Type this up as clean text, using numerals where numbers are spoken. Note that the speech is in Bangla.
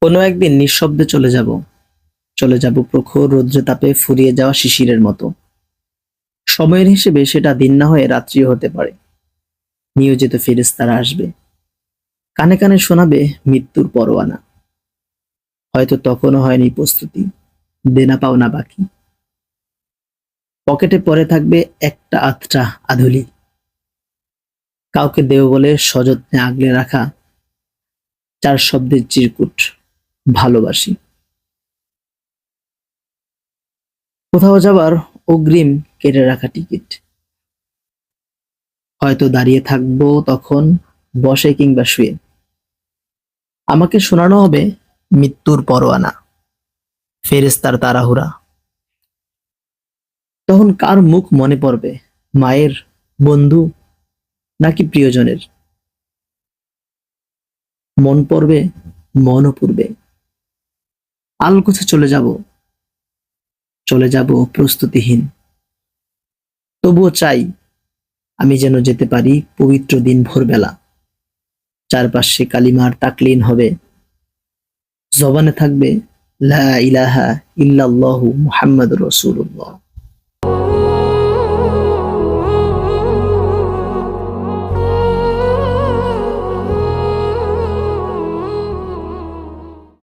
কোনো একদিন নিঃশব্দে চলে যাব প্রখর রৌদ্রে তাপে ফুরিয়ে যাওয়া শিশিরের মতো। সময়ের হিসেবে সেটা দিন না হয়ে রাত্রিও হতে পারে। নিয়োজিত ফেরেশতারা আসবে, কানে কানে শোনাবে মৃত্যুর পরোয়ানা। হয়তো তখনও হয়নি প্রস্তুতি, দেনা পাওনা বাকি। পকেটে পড়ে থাকবে একটা আধটা আধুলি, কাউকে দেব বলে সযত্নে আগলে রাখা চার শব্দের চিরকুট, ভালোবাসি। কোথাও যাবার অগ্রিম কেটে রাখা টিকিট। হয়তো দাঁড়িয়ে থাকবো তখন, বসে কিংবা শুয়ে। আমাকে শোনানো হবে মৃত্যুর পরোয়ানা, ফেরেশতার তাড়াহুড়া। তখন কার মুখ মনে পড়বে, মায়ের, বন্ধু নাকি প্রিয়জনের? মন পড়বে, মনও পড়বে। আলগোছে চলে যাব প্রস্তুতিহীন। তবুও চাই আমি যেন যেতে পারি পবিত্র দিন ভোরবেলা। চারপাশে কালিমার তাকলিন হবে, জবানে থাকবে লা ইলাহা ইল্লাল্লাহু মুহাম্মাদুর রাসূলুল্লাহ।